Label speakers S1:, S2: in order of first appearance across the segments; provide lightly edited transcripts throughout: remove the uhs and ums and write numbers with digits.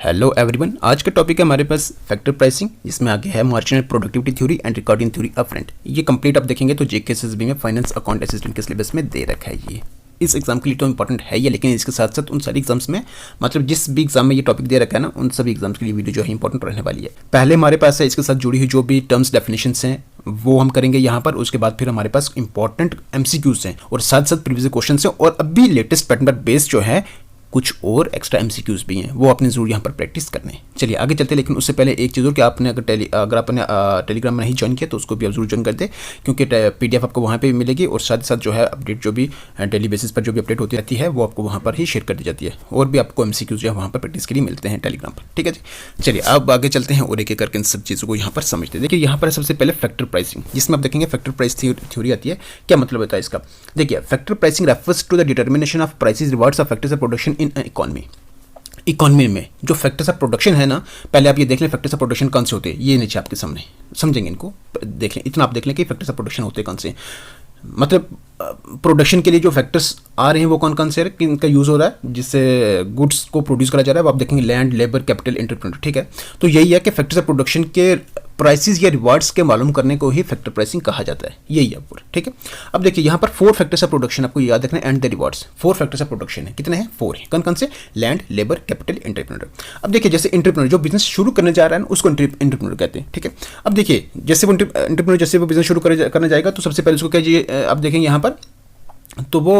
S1: Hello everyone, आज का topic है हमारे पास फैक्टर प्राइसिंग, जिसमें आगे है marginal productivity theory and recording theory upfront. ये कंप्लीट आप देखेंगे तो जेकेएसएसबी में फाइनेंस अकाउंट असिस्टेंट के सिलेबस में दे रखा है। ये इस एग्जाम के लिए तो इंपॉर्टेंट है ये, लेकिन इसके साथ साथ उन सारी एग्जाम्स में मतलब जिस भी एग्जाम में ये टॉपिक दे रखा है ना, उन सभी एग्जाम्स के लिए वीडियो जो है इंपॉर्टेंट रहने वाली है। पहले हमारे पास है इसके साथ जुड़ी हुई जो भी टर्म्स डेफिनेशंस हैं वो हम करेंगे यहाँ पर। उसके बाद फिर हमारे पास इंपॉर्टेंट एमसीक्यूज हैं और साथ साथ प्रीवियस क्वेश्चन हैं, और अभी लेटेस्ट पैटर्न पर बेस्ड जो है कुछ और एक्स्ट्रा एमसीक्यूज भी हैं, वो आपने जरूर यहाँ पर प्रैक्टिस करने हैं। चलिए आगे चलते हैं, लेकिन उससे पहले एक चीज़ और कि आपने अगर आपने टेलीग्राम में नहीं ज्वाइन किया तो उसको भी आप जरूर ज्वाइन कर दें, क्योंकि पीडीएफ आपको वहाँ पे भी मिलेगी और साथ ही साथ जो है अपडेट जो भी डेली बेसिस पर जो भी अपडेट होती रहती है वो आपको वहाँ पर ही शेयर कर दी जाती है, और भी आपको एमसीक्यूज जो है वहाँ पर प्रैक्टिस के लिए मिलते हैं टेलीग्राम पर। ठीक है जी, चलिए अब आगे चलते हैं और एक एक करके इन सब चीज़ों को यहाँ पर समझते हैं। देखिए यहाँ पर सबसे पहले फैक्टर प्राइसिंग, जिसमें आप देखेंगे फैक्टर प्राइस थ्योरी आती है। क्या मतलब होता है इसका? देखिए, factor pricing refers to the determination of prices rewards of factors of production in economy. Economy में जो फैक्टर्स ऑफ प्रोडक्शन है ना, पहले आप ये देख लें फैक्टर्स ऑफ प्रोडक्शन कौन से होते हैं। ये नीचे आपके सामने समझेंगे, इनको देख लें, इतना आप देख लें कि फैक्टर्स ऑफ प्रोडक्शन होते हैं कौन से। मतलब प्रोडक्शन के लिए जो फैक्टर्स आ रहे हैं वो कौन कौन से हैं, इनका यूज़ हो रहा है जिससे गुड्स को प्रोड्यूस करा जा रहा है। वो आप देखेंगे लैंड, लेबर, कैपिटल, एंटरप्रेन्योर। ठीक है, तो यही है कि फैक्टर्स ऑफ प्रोडक्शन के प्राइसेस या रिवार्ड्स के मालूम करने को ही फैक्टर प्राइसिंग कहा जाता है। यही है पूरा। ठीक है, अब देखिए यहाँ पर 4 फैक्टर्स ऑफ प्रोडक्शन आपको याद रखना है and the rewards. 4 factors of production है। कितने हैं? 4 हैं। कौन कौन से? Land, labour, capital, entrepreneur. अब देखिए जैसे एंटरप्रेन्योर जो बिजनेस शुरू करने जा रहा है उसको एंटरप्रेन्योर कहते हैं। ठीक है, अब देखिए जैसे वो एंटरप्रेन्योर जैसे वो बिजनेस शुरू करने जाएगा तो सबसे पहले उसको क्या, आप देखेंगे यहाँ पर तो वो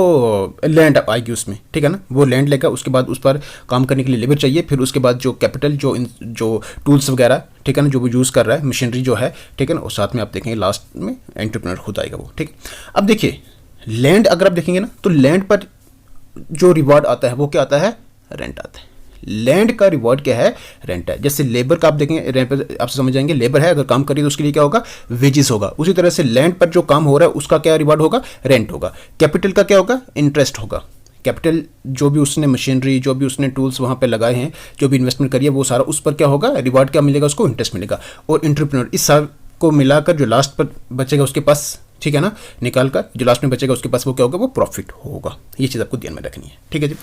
S1: लैंड आएगी उसमें। ठीक है ना, वो लैंड लेगा, उसके बाद उस पर काम करने के लिए लेबर चाहिए, फिर उसके बाद जो कैपिटल जो टूल्स वगैरह, ठीक है ना, जो वो यूज़ कर रहा है, मशीनरी जो है, ठीक है ना, और साथ में आप देखेंगे लास्ट में एंटरप्रेन्योर खुद आएगा वो। ठीक है, अब देखिए लैंड अगर आप देखेंगे ना तो लैंड पर जो रिवार्ड आता है वो क्या आता है? रेंट आता है। लैंड का रिवॉर्ड क्या है? रेंट है। जैसे लेबर का आप देखेंगे, रेंट पर आप समझ जाएंगे, लेबर है अगर काम करिए तो उसके लिए क्या होगा? वेजेस होगा। उसी तरह से लैंड पर जो काम हो रहा है उसका क्या रिवॉर्ड होगा? रेंट होगा। कैपिटल का क्या होगा? इंटरेस्ट होगा। कैपिटल जो भी उसने मशीनरी, जो भी उसने टूल्स वहाँ पे लगाए हैं, जो भी इन्वेस्टमेंट करी है वो सारा उस पर क्या होगा? रिवॉर्ड क्या मिलेगा? उसको इंटरेस्ट मिलेगा। और एंटरप्रेन्योर इस सब को मिलाकर जो लास्ट पर बचेगा उसके पास, ठीक है ना, निकाल कर जो लास्ट में बचेगा उसके पास वो क्या होगा? वो प्रॉफिट होगा। ये चीज़ आपको ध्यान में रखनी है। ठीक है जी,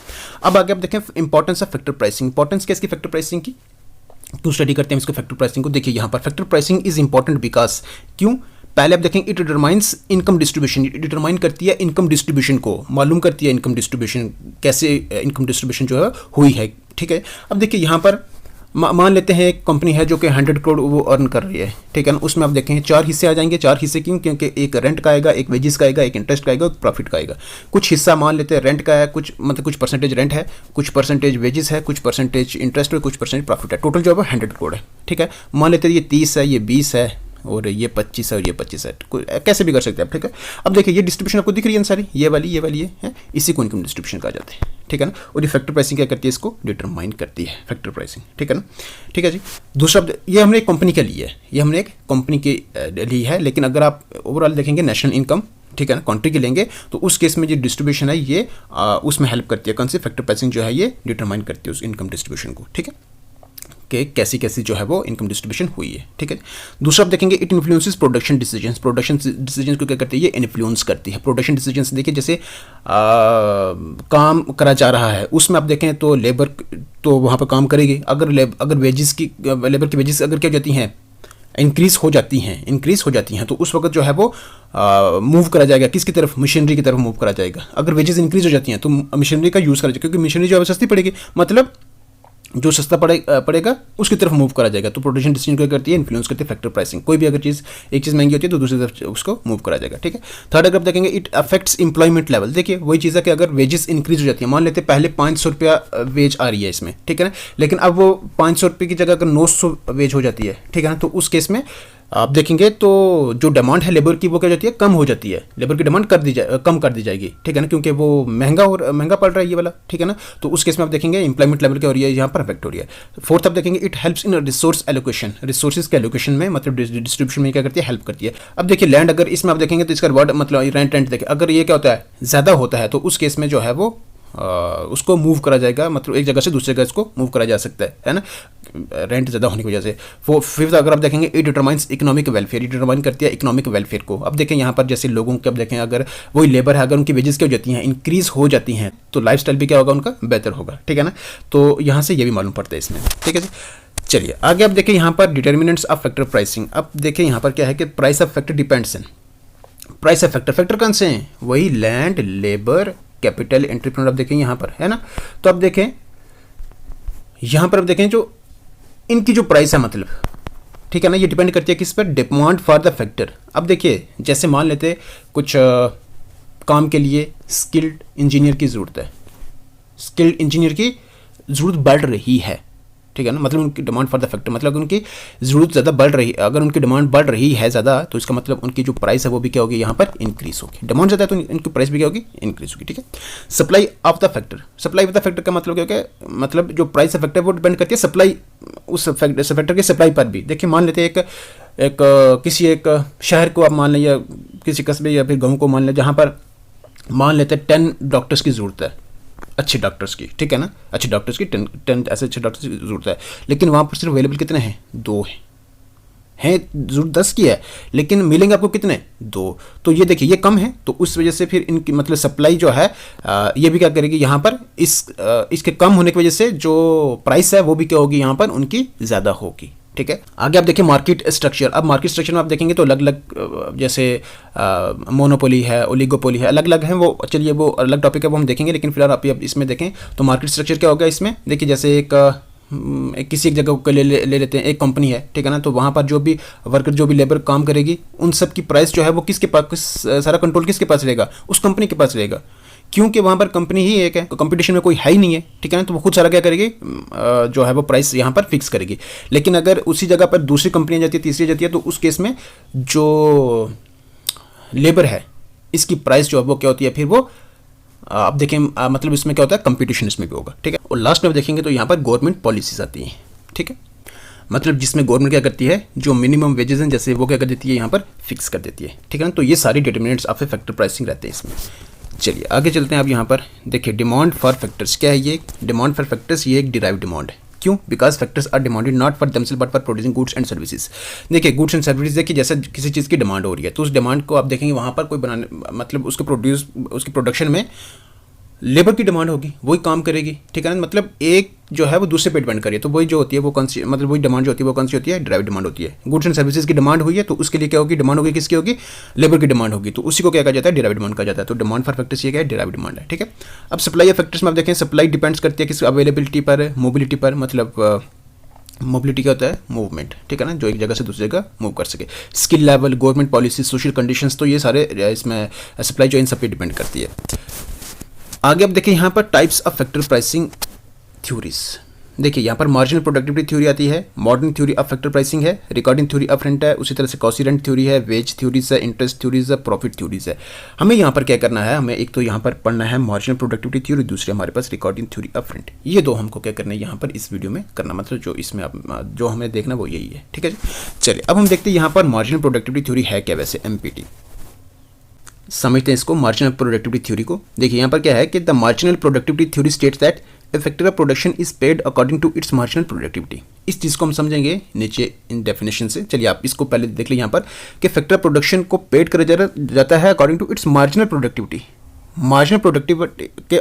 S1: अब आगे आप देखें importance of factor pricing. Importance क्या इसकी फैक्टर प्राइसिंग की? क्यों स्टडी करते हैं इसको फैक्टर प्राइसिंग को? देखिए यहाँ पर factor pricing is important because, क्यों? पहले आप देखेंगे it determines income distribution. Determine करती है इनकम डिस्ट्रीब्यूशन को, मालूम करती है इनकम डिस्ट्रीब्यूशन, कैसे इनकम डिस्ट्रीब्यूशन जो है हुई है। ठीक है, अब देखिए यहाँ पर मान लेते हैं एक कंपनी है जो कि 100 करोड़ वो अर्न कर रही है। ठीक है ना, उसमें आप देखेंगे 4 हिस्से आ जाएंगे। 4 हिस्से क्यों? क्योंकि एक रेंट का आएगा, एक वेजेस का आएगा, एक इंटरेस्ट का आएगा, एक प्रॉफिट का आएगा। कुछ हिस्सा मान लेते हैं रेंट का है, कुछ मतलब कुछ परसेंटेज रेंट है, कुछ परसेंटेज वेजेस है, कुछ परसेंटेज इंटरेस्ट है, कुछ परसेंटेज प्रॉफिट है। टोटल जो है 100 करोड़ है। ठीक है, मान लेते हैं ये 30 है, ये 20 है, और ये 25 है, और ये 25 है। कैसे भी कर सकते हैं आप। ठीक है, अब देखिए ये डिस्ट्रीब्यूशन आपको दिख रही है सारी, ये वाली है, इसी को इनकम डिस्ट्रीब्यूशन कहा जाता है। ठीक है ना, और ये फैक्टर प्राइसिंग क्या करती है? इसको डिटरमाइन करती है फैक्टर प्राइसिंग। ठीक है ना, ठीक है जी। दूसरा ये हमने एक कंपनी के लिए है, ये हमने एक कंपनी के लिए है, लेकिन अगर आप ओवरऑल देखेंगे नेशनल इनकम, ठीक है ना, कंट्री के लेंगे तो उस केस में जो डिस्ट्रीब्यूशन है ये उसमें हेल्प करती है। कौन सी? फैक्टर प्राइसिंग जो है ये डिटरमाइन करती है उस इनकम डिस्ट्रीब्यूशन को। ठीक है, कि कैसी कैसी जो है वो इनकम डिस्ट्रीब्यूशन हुई है। ठीक है, दूसरा आप देखेंगे it influences production decisions. Production decisions को क्या करती है? ये इन्फ्लुएंस करती है। प्रोडक्शन डिसीजंस देखिए जैसे काम करा जा रहा है उसमें आप देखें तो लेबर तो वहाँ पर काम करेगी। अगर वेजेस की, लेबर की वेजेस अगर क्या हो जाती हैं? इंक्रीज हो जाती हैं तो उस वक्त जो है वो मूव करा जाएगा किसकी तरफ? मशीनरी की तरफ मूव करा जाएगा। अगर वेजेस इंक्रीज हो जाती हैं तो मशीनरी का यूज़ करा जाएगा, क्योंकि मशीनरी जो है सस्ती पड़ेगी, मतलब जो सस्ता पड़ेगा उसकी तरफ मूव करा जाएगा। तो प्रोडक्शन डिसीजन क्या करती है? इन्फ्लुएंस करती है फैक्टर प्राइसिंग। कोई भी अगर एक चीज़ महंगी होती है तो दूसरी तरफ उसको मूव करा जाएगा। ठीक है, थर्ड अगर आप देखेंगे इट अफेक्ट्स एम्प्लॉयमेंट लेवल। देखिए वही चीज़ है कि अगर वेजेस इंक्रीज हो जाती है, मान लेते हैं पहले 500 रुपया वेज आ रही है इसमें, ठीक है ना, लेकिन अब वो 500 रुपये की जगह अगर 900 वेज हो जाती है, ठीक है ना, तो उस केस में आप देखेंगे तो जो डिमांड है लेबर की वो क्या हो जाती है? कम हो जाती है। लेबर की डिमांड कम कर दी जाएगी। ठीक है ना, क्योंकि वो महंगा पड़ रहा है ये वाला। ठीक है ना, तो उस केस में आप देखेंगे एम्प्लॉयमेंट लेवल क्या हो रही है? यहाँ पर अफेक्ट हो रही है। फोर्थ आप देखेंगे it helps in resource allocation. Resources के एलोकेशन में मतलब डिस्ट्रीब्यूशन में क्या करती है? हेल्प करती है। अब देखिए लैंड अगर इसमें आप देखेंगे तो इसका वर्ड मतलब रेंट देखिए, अगर ये क्या होता है? ज़्यादा होता है तो उस केस में जो है वो उसको मूव करा जाएगा, मतलब एक जगह से दूसरी जगह इसको मूव करा जा सकता है ना, रेंट ज़्यादा होने की वजह से। फिफ्थ अगर आप देखेंगे it determines economic welfare, determine करती है इकोनॉमिक वेलफेयर को। अब देखें यहाँ पर जैसे लोगों के, अब देखें अगर वही लेबर है, अगर उनकी वेजेस क्या हो जाती हैं, इंक्रीज हो जाती हैं, तो लाइफस्टाइल भी क्या होगा उनका बेहतर होगा, ठीक है ना। तो यहाँ से ये भी मालूम पड़ता है इसमें, ठीक है जी। चलिए आगे आप देखें यहाँ पर डिटर्मिनेंट्स ऑफ फैक्टर प्राइसिंग। अब देखें यहाँ पर क्या है कि price of factor depends in price of factor. Factor कौन से हैं, वही लैंड, लेबर, कैपिटल, एंटरप्रेन्योर। आप देखें यहाँ पर है ना, तो अब देखें यहाँ पर, अब देखें जो इनकी जो प्राइस है मतलब, ठीक है ना, ये डिपेंड करती है किस पर, डिमांड फॉर द फैक्टर। अब देखिए जैसे मान लेते कुछ काम के लिए स्किल्ड इंजीनियर की ज़रूरत है, स्किल्ड इंजीनियर की ज़रूरत बढ़ रही है, ठीक है ना, मतलब उनकी डिमांड फॉर द फैक्टर, मतलब उनकी ज़रूरत ज़्यादा बढ़ रही है। अगर उनकी डिमांड बढ़ रही है ज़्यादा, तो इसका मतलब उनकी जो प्राइस है वो भी क्या होगी, यहाँ पर इंक्रीज होगी। डिमांड ज़्यादा है तो इनकी प्राइस भी क्या होगी, इंक्रीज होगी, ठीक है। Supply of the factor, supply of the factor का मतलब क्या है, मतलब जो प्राइस ऑफ फैक्टर वो डिपेंड करती है सप्लाई, उस फैक्टर की सप्लाई पर भी। देखिए मान लेते हैं किसी एक शहर को आप मान लें, या किसी कस्बे या फिर गाँव को मान लें, जहाँ पर मान लेते हैं 10 डॉक्टर्स की ज़रूरत है, अच्छे डॉक्टर्स की, ठीक है ना, अच्छे डॉक्टर्स की 10 ऐसे अच्छे डॉक्टर्स की ज़रूरत है, लेकिन वहाँ पर सिर्फ अवेलेबल कितने हैं, 2 हैं, ज़रूरत 10 की है, लेकिन मिलेंगे आपको कितने, 2। तो ये देखिए ये कम है, तो उस वजह से फिर इनकी मतलब सप्लाई जो है ये भी क्या करेगी यहाँ पर, इसके कम होने की वजह से जो प्राइस है वो भी क्या होगी यहाँ पर उनकी ज़्यादा होगी, ठीक है। आगे आप देखिए मार्केट स्ट्रक्चर। अब मार्केट स्ट्रक्चर में आप देखेंगे तो अलग अलग, जैसे मोनोपोली है, ओलिगोपोली है, अलग अलग हैं वो। चलिए वो अलग टॉपिक है, वो हम देखेंगे, लेकिन फिलहाल आप इसमें देखें तो मार्केट स्ट्रक्चर क्या होगा इसमें। देखिए जैसे किसी एक जगह को ले लेते हैं, एक कंपनी है, ठीक है ना, तो वहाँ पर जो भी वर्कर, जो भी लेबर काम करेगी, उन सब की प्राइस जो है वो किसके पास, सारा कंट्रोल किसके पास रहेगा, उस कंपनी के पास रहेगा, क्योंकि वहाँ पर कंपनी ही एक है, तो कंपटीशन में कोई है ही नहीं है, ठीक है ना, तो वो खुद सारा क्या करेगी, जो है वो प्राइस यहाँ पर फिक्स करेगी। लेकिन अगर उसी जगह पर दूसरी कंपनियाँ जाती है, तीसरी जाती है, तो उस केस में जो लेबर है इसकी प्राइस जो है वो क्या होती है, फिर वो आप देखें मतलब इसमें क्या होता है, कंपटीशन इसमें भी होगा, ठीक है। और लास्ट में देखेंगे तो यहाँ पर गवर्नमेंट पॉलिसीज आती हैं, ठीक है, मतलब जिसमें गवर्नमेंट क्या करती है, जो मिनिमम वेजेस हैं जैसे वो क्या कर देती है, यहाँ पर फिक्स कर देती है, ठीक है ना। तो ये सारी डिटर्मिनेंट्स ऑफ फैक्टर प्राइसिंग रहते हैं इसमें। चलिए आगे चलते हैं। अब यहाँ पर देखिए डिमांड फॉर फैक्टर्स क्या है, ये डिमांड फॉर फैक्टर्स ये एक डिराइव डिमांड है। क्यों, because factors are demanded not for themselves but for producing goods and services. देखिए गुड्स एंड सर्विसेज, देखिए जैसे किसी चीज़ की डिमांड हो रही है, तो उस डिमांड को आप देखेंगे वहाँ पर कोई बनाने, मतलब उसके प्रोडक्शन में लेबर की डिमांड होगी, वही काम करेगी, ठीक है ना, मतलब एक जो है वो दूसरे पे डिपेंड करिए, तो वही जो होती है वो कौन सी, मतलब वही डिमांड जो होती है वो कौन सी होती है, ड्राइव डिमांड होती है। गुड्स एंड सर्विसेज की डिमांड हुई है तो उसके लिए क्या होगी, डिमांड होगी, किसकी होगी, लेबर की डिमांड होगी, तो उसी को क्या कहा जाता है, डिराइव डिमांड कहा जाता है। तो डिमांड फॉर फैक्टर्स ये क्या है, डिराइव डिमांड है, ठीक है। अब सप्लाई ऑफ फैक्टर्स में आप देखें, सप्लाई डिपेंड्स करती है किस, अवेलेबिलिटी पर, मोबिलिटी पर, मतलब मोबिलिटी क्या होता है, मूवमेंट, ठीक है ना, जो एक जगह से दूसरी जगह मूव कर सके। Skill level, government policy, social conditions, तो ये सारे इसमें सप्लाई जो इन सब पे डिपेंड करती है। आगे अब देखिए यहाँ पर types of factor pricing theories. देखिए यहाँ पर मार्जिनल प्रोडक्टिविटी थ्योरी आती है, modern theory of factor pricing है, रिकॉर्डिंग थ्योरी ऑफ रेंट है, उसी तरह से कॉस्ट रेंट थ्योरी है, वेज थ्योरीज है, इंटरेस्ट थ्योरीज है, प्रॉफिट थ्योरीज है। हमें यहाँ पर क्या करना है, हमें एक तो यहाँ पर पढ़ना है मार्जिनल प्रोडक्टिविटी थ्योरी, दूसरी हमारे पास रिकॉर्डिंग थ्योरी ऑफ रेंट। ये दो हमको क्या करना है यहाँ पर इस वीडियो में करना, मतलब जो इसमें जो हमें देखना वो यही है, ठीक है जी। चलिए अब हम देखते हैं यहाँ पर मार्जिनल प्रोडक्टिविटी थ्योरी है क्या, वैसे MPT समझते हैं इसको, मार्जिनल प्रोडक्टिविटी थ्योरी को। देखिए यहाँ पर क्या है कि the marginal productivity theory states that a factor of production is paid according to its marginal productivity. इस चीज़ को हम समझेंगे नीचे इन डेफिनेशन से। चलिए आप इसको पहले देख लीजिए यहाँ पर कि फैक्टर ऑफ प्रोडक्शन को पेड करा जाता है according to its marginal productivity. Marginal productivity के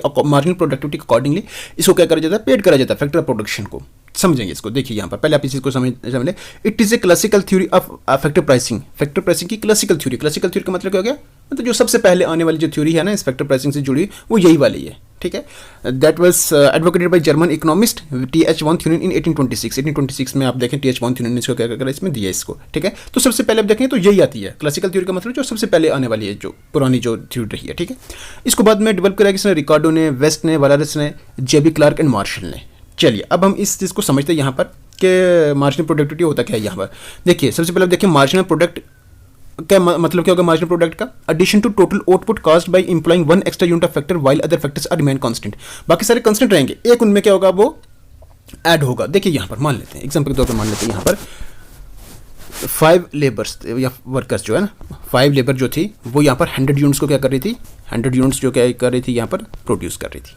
S1: अकॉर्डिंगली इसको क्या करा जाता है, पेड करा जाता है फैक्टर ऑफ प्रोडक्शन को। समझेंगे इसको। देखिए यहाँ पर पहले आप इस चीज़ को समझ लें। It is a classical theory of factor pricing. Factor pricing की क्लासिकल थ्योरी का मतलब क्या हो गया, मतलब जो सबसे पहले आने वाली जो थ्योरी है ना इस फैक्टर प्राइसिंग से जुड़ी, वो यही वाली है, ठीक है। That was advocated by German economist TH von Thunen इन 1826 में। आप देखें TH von Thunen ने इसको क्या करा, इसमें दिया इसको, ठीक है। तो सबसे पहले आप देखें तो यही आती है क्लासिकल थ्योरी का मतलब जो सबसे पहले आने वाली है, जो पुरानी जो थ्योरी रही है, ठीक है। इसको बाद में डेवलप करा किसने, रिकार्डो ने, वेस्ट ने, वालारस ने, JB क्लार्क एंड मार्शल ने। चलिए अब हम इस चीज़ को समझते हैं यहाँ पर कि मार्जिनल प्रोडक्टिविटी होता क्या है। यहाँ पर देखिए सबसे पहले देखिए मार्जिनल प्रोडक्ट क्या मतलब क्या होगा मार्जिनल प्रोडक्ट का, addition to total output caused by employing one extra unit of factor while other factors are remain constant. बाकी सारे कांस्टेंट रहेंगे, एक उनमें क्या होगा वो ऐड होगा। देखिए यहाँ पर मान लेते हैं एग्जांपल के तौर पर, मान लेते हैं यहाँ पर 5 लेबर्स या वर्कर्स जो है ना, 5 लेबर जो थी वो यहाँ पर 100 यूनिट्स को क्या कर रही थी, 100 यूनिट्स जो क्या कर रही थी यहाँ पर प्रोड्यूस कर रही थी।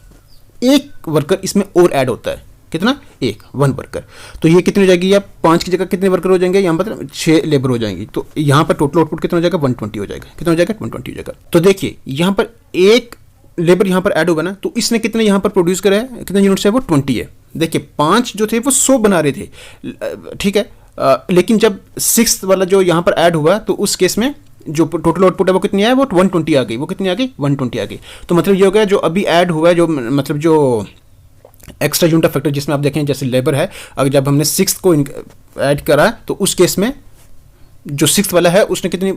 S1: एक वर्कर इसमें और ऐड होता है, कितना, एक, 1 वर्कर। तो ये कितनी हो जाएगी, या 5 की जगह कितने वर्कर हो जाएंगे, यहाँ पर 6 लेबर हो जाएंगी। तो यहाँ पर टोटल आउटपुट कितना हो जाएगा, 120 हो जाएगा। कितना हो जाएगा, 120 हो जाएगा। तो देखिए यहाँ पर एक लेबर यहाँ पर ऐड होगा ना, तो इसने कितने यहाँ पर प्रोड्यूस करा है, कितने यूनिट्स है, वो 20 है। देखिए 5 जो थे वो 100 बना रहे थे, ठीक है, लेकिन जब 6th वाला जो यहाँ पर ऐड हुआ तो उस केस में जो टोटल आउटपुट है वो कितनी है, वो 120 आ गई। वो कितनी आ गई, 120 आ गई। तो मतलब ये हो गया जो अभी ऐड हुआ है, जो मतलब जो एक्स्ट्रा यूनिट ऑफ फैक्टर जिसमें आप देखें जैसे लेबर है, अगर जब हमने 6th को ऐड करा तो उस केस में जो 6th वाला है उसने कितनी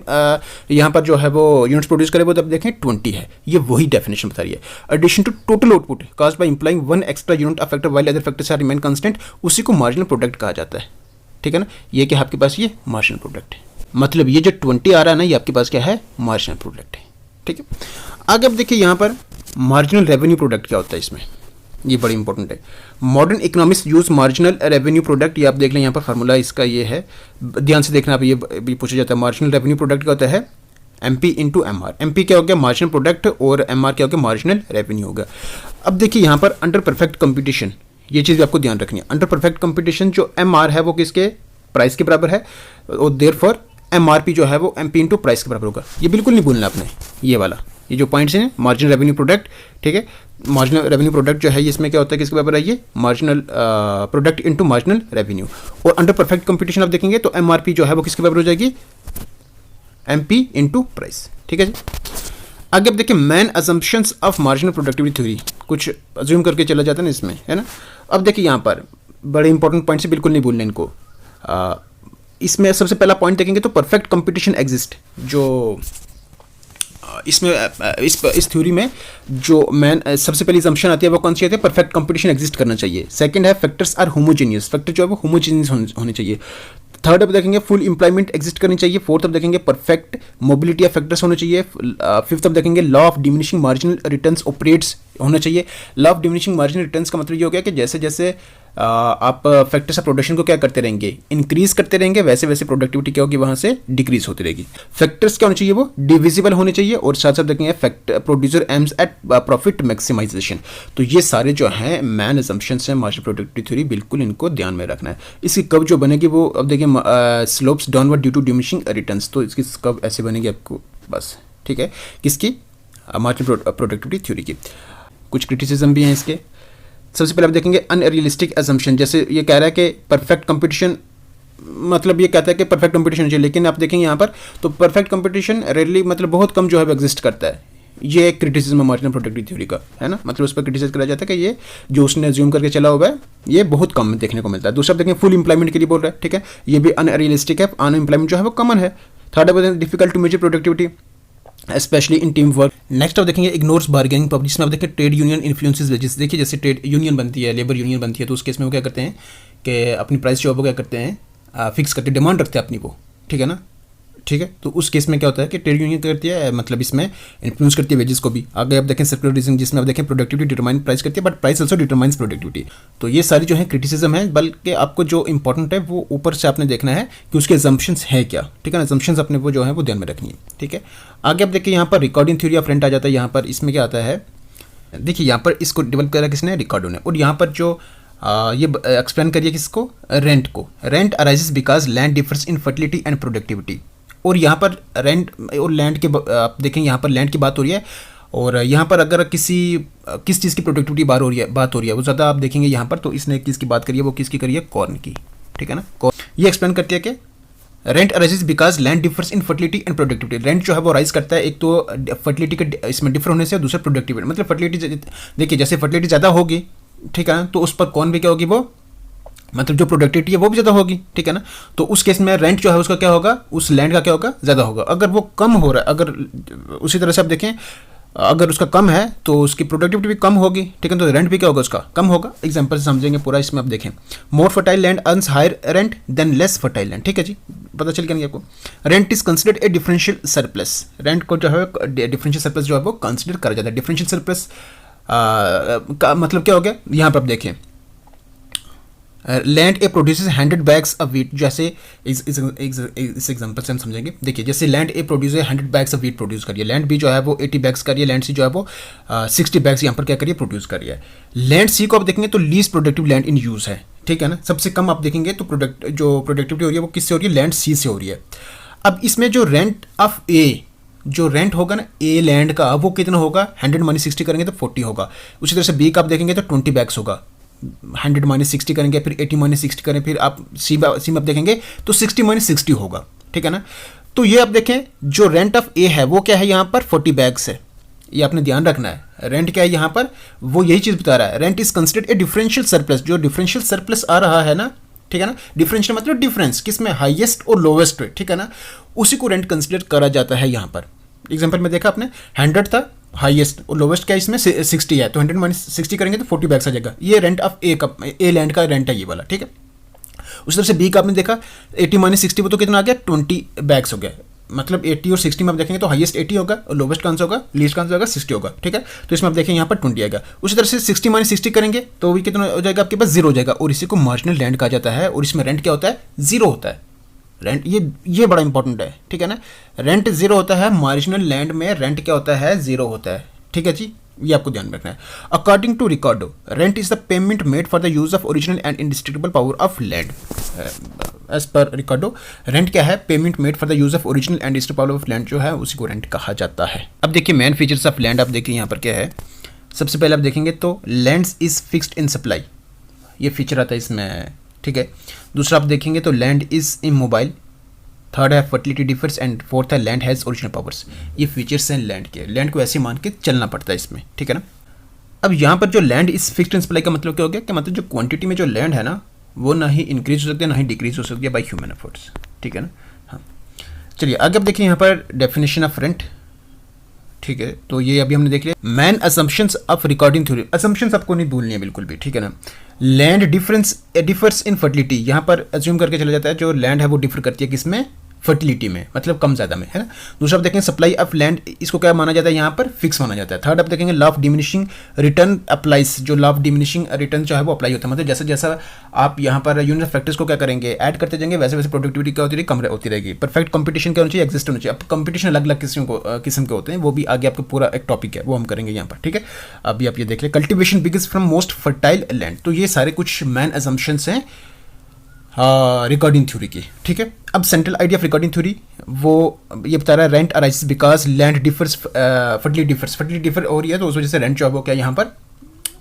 S1: यहाँ पर जो है वो यूनिट्स प्रोड्यूस करे, वो जब देखें 20 है। ये वही डेफिनेशन बता रही है। Addition to total output caused by employing 1 extra unit of factor while other factors are remain constant, उसी को मार्जिनल प्रोडक्ट कहा जाता है। ठीक है ना, ये क्या आपके पास ये मार्जिनल प्रोडक्ट है। मतलब ये जो 20 आ रहा है ना, ये आपके पास क्या है, मार्जिनल प्रोडक्ट है। ठीक है, आगे अब देखिए यहाँ पर मार्जिनल रेवेन्यू प्रोडक्ट क्या होता है इसमें, ये बड़ी इंपॉर्टेंट है। Modern economics use marginal revenue product, ये आप देख लें यहाँ पर फार्मूला इसका ये है, ध्यान से देखना। आप ये भी पूछा जाता है मार्जिनल रेवेन्यू प्रोडक्ट क्या होता है, MP इंटू MR। MP क्या हो गया, मार्जिनल प्रोडक्ट, और MR क्या हो गया, मार्जिनल रेवेन्यू होगा। अब देखिए यहाँ पर अंडर परफेक्ट कंपटीशन, ये चीज़ आपको ध्यान रखनी है। अंडर परफेक्ट कंपटीशन जो MR है वो किसके, प्राइस के बराबर है, और देयरफॉर MRP जो है वो MP इंटू प्राइस के बराबर होगा। ये बिल्कुल नहीं भूलना आपने, ये वाला, ये जो पॉइंट्स हैं मार्जिनल रेवेन्यू प्रोडक्ट। ठीक है, मार्जिनल रेवेन्यू प्रोडक्ट जो है इसमें क्या होता है, किसके बराबर है, ये marginal product into marginal revenue. और अंडर परफेक्ट कंपटीशन आप देखेंगे तो MRP जो है वो किसके बराबर हो जाएगी, MP इंटू प्राइस। ठीक है जी, आगे अब देखिए main assumptions of marginal productivity theory, कुछ अज्यूम करके चला जाता है ना इसमें, है ना। अब देखिए यहाँ पर बड़े इंपॉर्टेंट पॉइंट से बिल्कुल नहीं भूलना इनको। इसमें सबसे पहला पॉइंट देखेंगे तो परफेक्ट कंपटीशन एग्जिस्ट, जो इसमें इस थ्योरी में जो मेन सबसे पहली असम्पशन आती है वो कौन सी आती है, परफेक्ट कंपटीशन एग्जिस्ट करना चाहिए। सेकंड है फैक्टर्स आर होमोजेनियस, फैक्टर जो है वो होमोजेनियस होने चाहिए। थर्ड अब देखेंगे फुल एम्प्लॉयमेंट एग्जिस्ट करनी चाहिए। फोर्थ अब देखेंगे परफेक्ट मोबिलिटी ऑफ फैक्टर्स होने चाहिए। फिफ्थ अब देखेंगे law of diminishing marginal returns operates होना चाहिए। Law of diminishing marginal returns का मतलब ये हो गया कि जैसे जैसे आप फैक्टर्स ऑफ प्रोडक्शन को क्या करते रहेंगे, इंक्रीज करते रहेंगे, वैसे वैसे प्रोडक्टिविटी क्या होगी, वहाँ से डिक्रीज होती रहेगी। फैक्टर्स क्या होने चाहिए, वो डिविजिबल होने चाहिए। और साथ साथ देखेंगे factor producer aims at profit maximization. तो ये सारे जो हैं मैन असम्पशंस हैं मार्जिनल प्रोडक्टिविटी थ्योरी, बिल्कुल इनको ध्यान में रखना है। इसकी कब जो बनेगी वो अब देखिए slopes downward due to diminishing returns, तो इसकी कब ऐसे बनेगी आपको बस, ठीक है, किसकी, मार्जिनल प्रोडक्टिविटी थ्योरी की। कुछ क्रिटिसिज्म भी हैं इसके। सबसे पहले आप देखेंगे अनरियलिस्टिक असम्पशन, जैसे ये कह रहा है कि परफेक्ट कंपटीशन, मतलब ये कहता है कि परफेक्ट कंपटीशन चाहिए, लेकिन आप देखेंगे यहाँ पर तो परफेक्ट कंपटीशन रेयरली, मतलब बहुत कम जो है एग्जिस्ट करता है। ये एक क्रिटिसिज्म है मार्जिनल प्रोडक्टिविटी थ्योरी का, है ना, मतलब उस पर क्रिटिसाइज करा जाता है कि ये जो उसने अज्यूम करके चला हुआ है ये बहुत कम देखने को मिलता है। दूसरा देखेंगे फुल एम्प्लॉयमेंट के लिए बोल रहा है, ठीक है, ये भी अनरियलिस्टिक है, अनएम्प्लॉयमेंट जो है वो कॉमन है। थर्ड है difficult to measure productivity especially in team work. Next आप देखेंगे इग्नोर्स बार्गेनिंग पावर, जिसमें आप देखें ट्रेड यूनियन इन्फ्लुएंसेस वेजेस। देखिए जैसे ट्रेड यूनियन बनती है, लेबर यूनियन बनती है, तो उस केस में वो क्या करते हैं कि अपनी प्राइस जो है वो क्या करते हैं, फिक्स करते, डिमांड रखते हैं अपनी वो, ठीक है ना, ठीक है। तो उस केस में क्या होता है कि ट्रेड यूनियन करती है, मतलब इसमें इन्फ्लुएंस करती है वेजेस को भी। आगे आप देखें सर्कुलर रीजनिंग, जिसमें आप देखें प्रोडक्टिविटी डिटरमाइन प्राइस करती है, but price also determines productivity. तो ये सारी जो है क्रिटिसिज्म है, बल्कि आपको जो इंपॉर्टेंट है वो ऊपर से आपने देखना है कि उसके असम्पशंस है क्या, ठीक है ना, असम्पशंस अपने वो जो है वो ध्यान में रखनी है, ठीक है। आगे आप देखिए यहाँ पर रिकॉर्डिंग थ्योरी ऑफ रेंट आ जाता है। यहाँ पर इसमें क्या आता है, देखिए यहाँ पर इसको डेवलप करा किसने, रिकॉर्डो ने। और यहाँ पर जो ये एक्सप्लेन करिए किसको, रेंट को। Rent arises because land differs in fertility and productivity. और यहाँ पर रेंट और लैंड के आप देखेंगे यहाँ पर लैंड की बात हो रही है, और यहाँ पर अगर किस चीज़ की प्रोडक्टिविटी बात हो रही है वो ज़्यादा आप देखेंगे यहाँ पर, तो इसने किसकी बात करी है, वो किसकी करी है, कॉर्न की, ठीक है ना। ये एक्सप्लेन करती है कि rent arises because land differs in fertility and productivity. Rent जो है वो राइज करता है एक तो फर्टिलिटी के इसमें डिफर होने से, और दूसरा प्रोडक्टिविटी, मतलब फर्टिलिटी देखिए जैसे फर्टिलिटी ज़्यादा होगी, ठीक है ना, तो उस पर कौन भी क्या होगी, वो मतलब जो प्रोडक्टिविटी है वो भी ज़्यादा होगी, ठीक है ना। तो उस केस में रेंट जो है उसका क्या होगा, उस लैंड का क्या होगा, ज़्यादा होगा। अगर वो कम हो रहा है, अगर उसी तरह से आप देखें अगर उसका कम है तो उसकी प्रोडक्टिविटी भी कम होगी, ठीक है, तो रेंट भी क्या होगा, उसका कम होगा। एग्जांपल से समझेंगे पूरा, इसमें आप देखें more fertile land earns higher rent than less fertile land, ठीक है जी, पता चल गया आपको। Rent is considered a differential surplus. Rent को जो है डिफरेंशियल सरप्लस जो है वो कंसिडर करा जाता है। डिफरेंशियल सरप्लस का मतलब क्या हो गया, यहाँ पर आप देखें land A produces 100 bags of wheat, जैसे इस एग्जांपल से हम समझेंगे। देखिए जैसे land A produce 100 bags of wheat produce करिए, लैंड बी जो है वो 80 बैग्स करिए, लैंड सी जो है वो 60 बैग्स यहाँ पर क्या करिए प्रोड्यूस करिए। लैंड सी को आप देखेंगे तो least productive land in use है, ठीक है ना, सबसे कम आप देखेंगे तो जो प्रोडक्टिविटी हो रही है वो किससे हो रही है, लैंड सी से हो रही है। अब इसमें जो रेंट ऑफ ए, जो रेंट होगा ना ए लैंड का, वो कितना होगा, 100 माइनस 60 करेंगे तो 40 होगा। उसी तरह से बी का आप देखेंगे तो 20 बैग्स होगा, 100 माइनस 60 करेंगे, फिर 80 माइनस 60 करें, फिर आप सी में आप देखेंगे तो 60 माइनस 60 होगा, ठीक है ना। तो ये आप देखें जो रेंट ऑफ ए है वो क्या है यहाँ पर 40 बैग्स है, ये आपने ध्यान रखना है। रेंट क्या है यहाँ पर, वो यही चीज़ बता रहा है, rent is considered a differential surplus, जो डिफरेंशियल सरप्लस आ रहा है ना, ठीक है ना, डिफरेंशियल मतलब डिफरेंस किसमें, हाईएस्ट और लोवेस्ट में, ठीक है ना, उसी को रेंट कंसिडर करा जाता है यहाँ पर। एग्जाम्पल में देखा आपने 100 था हाईएस्ट और लोवेस्ट क्या इसमें 60 है, तो 100 माइनस 60 करेंगे तो 40 बैग्स आ जाएगा। ये रेंट ऑफ ए का, ए लैंड का रेंट है ये वाला, ठीक है। उस तरह से बी का आपने देखा 80 माइनस 60 वो तो कितना आ गया 20 बैग्स हो गया, मतलब 80 और 60 में आप देखेंगे तो हाईएस्ट 80 होगा और लोवेस्ट कौन सा होगा, लीस्ट कौन सा होगा 60 होगा, ठीक है। तो इसमें आप देखें यहाँ पर 20 आएगा। उसी तरह से 60 माइनस 60 करेंगे तो भी कितना हो जाएगा आपके पास 0 हो जाएगा, और इसी को मार्जिनल लैंड कहा जाता है, और इसमें रेंट क्या होता है 0 होता है। रेंट ये बड़ा इंपॉर्टेंट है, ठीक है ना, रेंट 0 होता है, मार्जिनल लैंड में रेंट क्या होता है 0 होता है, ठीक है जी, ये आपको ध्यान रखना है। According to Ricardo, rent is the payment made for the use of original and indestructible power of land. As per Ricardo rent क्या है, payment made for the use of original and indestructible power of land, जो है उसी को rent कहा जाता है। अब देखिए मेन फीचर्स ऑफ लैंड, आप देखिए यहाँ पर क्या है। सबसे पहले आप देखेंगे तो land is fixed in supply, ये फीचर आता है इसमें, ठीक है। दूसरा आप देखेंगे तो लैंड इज इमोबाइल, थर्ड है फर्टिलिटी डिफर्स, एंड फोर्थ है लैंड हैज़ ओरिजिनल पावर्स। ये फीचर्स हैं लैंड के, लैंड को ऐसे मान के चलना पड़ता है इसमें, ठीक है ना। अब यहाँ पर जो लैंड इस फिक्स्ड इन सप्लाई का मतलब क्या हो गया, कि मतलब जो क्वांटिटी में जो लैंड है ना वो ना ही इंक्रीज हो सकती है ना ही डिक्रीज हो सकती है बाई ह्यूमन एफर्ट्स, ठीक है ना। हाँ चलिए आगे अब देखिए यहाँ पर डेफिनेशन ऑफ रेंट, ठीक है। तो ये अभी हमने देख लिया। Man assumptions of recording theory, assumptions आपको नहीं भूलनी है बिल्कुल भी, ठीक है ना। लैंड डिफर्स इन फर्टिलिटी, यहाँ पर अज्यूम करके चला जाता है जो लैंड है वो डिफर करती है किसमें, फर्टिलिटी में, मतलब कम ज़्यादा में, है ना। दूसरा आप देखेंगे सप्लाई ऑफ लैंड, इसको क्या माना जाता है यहाँ पर फिक्स माना जाता है। थर्ड आप देखेंगे law of diminishing return applies, जो लॉ ऑफ डिमिनिशिंग रिटर्न जो है वो अप्लाई होता है, मतलब जैसा जैसा आप यहाँ पर यूनिट ऑफ फैक्टर्स को क्या करेंगे ऐड करते जाएंगे, वैसे वैसे प्रोडक्टिविटी क्या होती रहेगी, कम होती रहेगी। परफेक्ट कंपटीशन क्या होना चाहिए, एग्जिस्ट होना चाहिए। अब कंपटीशन अलग अलग किस्म के होते हैं, वो भी आगे आपका पूरा एक टॉपिक है, वो हम करेंगे यहाँ पर, ठीक है। अभी आप ये देख लें cultivation begins from most fertile land, तो ये सारे कुछ मैन असम्पशंस हैं रिकॉर्डिंग थ्योरी की, ठीक है। अब central idea of recording theory वो ये बता रहा है rent arises because land differs, fertility differ हो रही है तो उस वजह से रेंट जो है वो क्या यहाँ पर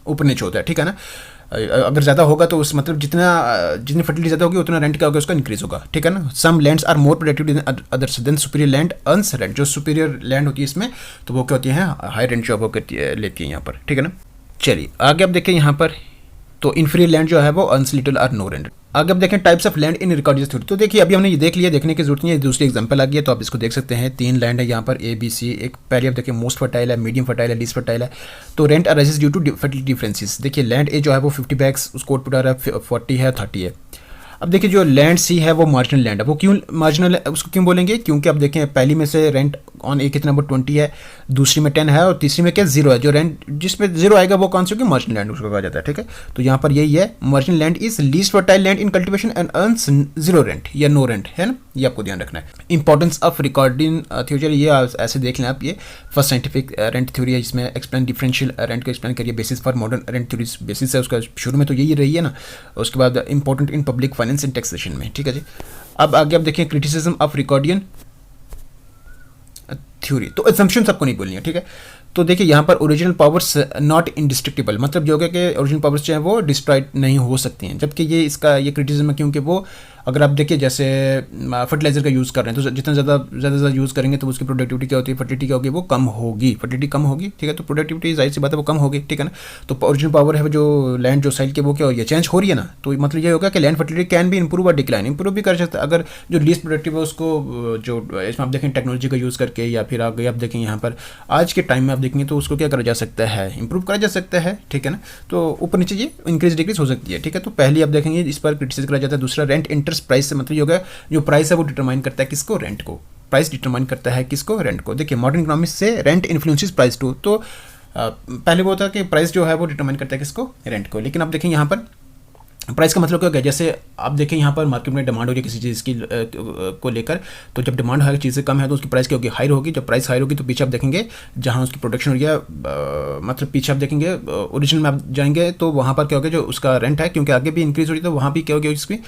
S1: ऊपर नीचे होता है, ठीक है ना। अगर ज़्यादा होगा तो उस मतलब जितनी फर्टिलिटी ज़्यादा होगी उतना रेंट क्या होगा उसका इंक्रीज होगा, ठीक है ना। Some lands are more productive than others, then superior land earns rent, जो सुपीरियर लैंड होती है इसमें तो वो क्या होती है हाई रेंट जो वो लेती है यहाँ पर, ठीक है ना। चलिए आगे आप देखें यहाँ पर तो इन्फीरियर लैंड जो है वो अर्न्स लिटिल और नो रेंट। आगे अब देखें types of land in recording theory, तो देखिए अभी हमने ये देख लिया, देखने की जरूरत नहीं है, दूसरी एग्जांपल आ गई है तो आप इसको देख सकते हैं। 3 लैंड है यहाँ पर ए बी सी, एक पहले आप देखिए मोस्ट फर्टाइल है, मीडियम फर्टाइल है, लीस्ट फर्टाइल है। तो rent arises due to fertility differences, देखिए लैंड ए जो है वो 50 बैग्स उसको आउटपुट आ रहा है, 40 है 30 है। अब देखिए जो लैंड सी है वो मार्जिनल लैंड है, वो क्यों मार्जिनल है उसको क्यों बोलेंगे, क्योंकि आप देखें पहली में से रेंट ऑन ए कितना वो 20 है, दूसरी में 10 है और तीसरी में क्या 0 है। जो रेंट जिसमें 0 आएगा वो कौन सी होगी, मार्जिनल लैंड उसको कहा जाता है, ठीक है। तो यहाँ पर यही है marginal land is least fertile land in cultivation and earns 0 rent या नो रेंट, है ना, ये आपको ध्यान रखना है। इंपॉर्टेंस ऑफ रिकॉर्डिंग थ्योरी, ये ऐसे देख लें आप, ये फर्स्ट साइंटिफिक रेंट थ्योरी है, इसमें एक्सप्लेन डिफरेंशियल रेंट को एक्सप्लेन करिए, basis for modern rent theory basis है उसका, शुरू में तो यही रही है ना। उसके बाद important in public finance and taxation में, ठीक है जी। अब आगे आप देखिए क्रिटिसिज्म ऑफ रिकॉर्डियन थ्योरी, तो असम्पशंस आपको नहीं बोलनी है, ठीक है। तो देखिए यहाँ पर ओरिजिनल पावर्स नॉट इंडिस्ट्रक्टिबल, मतलब जो है कि ओरिजिनल पावर्स जो है वो डिस्ट्रॉयड नहीं हो सकती हैं, जबकि ये इसका ये क्रिटिसिज्म है क्योंकि वो अगर आप देखिए जैसे फर्टिलाइजर का यूज़ कर रहे हैं तो जितना ज़्यादा यूज़ करेंगे तो उसकी प्रोडक्टिविटी क्या होती है, फर्टिलिटी क्या होगी, वो कम होगी, फर्टिलिटी कम होगी, ठीक है। तो प्रोडक्टिविटी जाहिर सी बात है वो कम होगी, ठीक है ना। तो ओरिजिनल पावर है जो लैंड जो साइल के वो क्या हो रही है, चेंज हो रही है ना, तो मतलब ये होगा कि लैंड फर्टिलिटी कैन भी इंप्रूव और डिक्लाइन, इंप्रूव भी कर सकता है अगर जो लीस्ट प्रोडक्टिव है उसको जो इसमें आप देखें टेक्नोलॉजी का यूज़ करके, या फिर आगे आप देखें यहाँ पर आज के टाइम में आप देखेंगे तो उसको क्या करा जा सकता है, इंप्रूव करा जा सकता है, ठीक है ना। तो ऊपर नीचे ये इंक्रीज डिक्रीज हो सकती है, ठीक है। तो पहले आप देखेंगे इस पर क्रिटिसाइज करा जाता है। दूसरा रेंट इंटरेस्ट प्राइस से मतलब ये होगा जो प्राइस है वो डिटरमाइन करता है किसको, रेंट को, प्राइस डिटरमाइन करता है किसको, रेंट को। देखिए मॉडर्न इकोनॉमिक्स से रेंट इन्फ्लुएंसेस प्राइस टू, तो पहले वो होता है कि प्राइस जो है वो डिटरमाइन करता है किसको, रेंट को, लेकिन अब देखें यहाँ पर प्राइस का मतलब क्या हो गया, जैसे आप देखें यहाँ पर मार्केट में डिमांड हो रही है किसी चीज़ की को लेकर, तो जब डिमांड हर चीज़ से कम है तो उसकी प्राइस क्या होगी, हाई होगी। जब प्राइस हाई होगी तो पीछे आप देखेंगे जहाँ उसकी प्रोडक्शन हो रही है, मतलब पीछे आप देखेंगे ओरिजिनल में आप जाएंगे तो वहाँ पर क्या होगा, जो उसका रेंट है क्योंकि आगे भी इंक्रीज हो रही है तो वहाँ भी क्या होगी, उसकी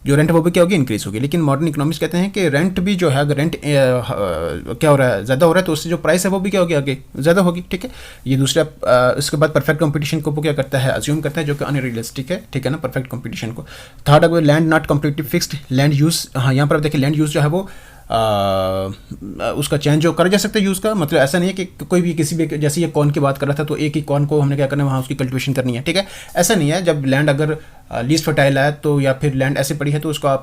S1: जो रेंट है वो भी क्या होगी, इंक्रीज होगी। लेकिन मॉडर्न इकोनॉमिक्स कहते हैं कि रेंट भी जो है, अगर रेंट क्या हो रहा है, ज़्यादा हो रहा है तो उससे जो प्राइस है वो भी क्या होगी, आगे ज़्यादा होगी। ठीक है, ये दूसरा इसके बाद परफेक्ट कंपटीशन को वो क्या करता है, अज्यूम करता है, जो कि अनरियलिस्टिक है। ठीक है ना, परफेक्ट कंपटीशन को। थर्ड अगर land not completely fixed, land use, हाँ यहाँ पर आप देखिए लैंड यूज़ जो है वो उसका चेंज जो करा जा सकता है यूज़ का, मतलब ऐसा नहीं है कि कोई भी किसी भी, जैसे ये कॉर्न की बात कर रहा था तो एक ही कॉर्न को हमने क्या करना है, वहाँ उसकी कल्टिवेशन करनी है। ठीक है, ऐसा नहीं है। जब लैंड अगर लीस्ट फर्टाइल है तो, या फिर लैंड ऐसे पड़ी है तो उसको आप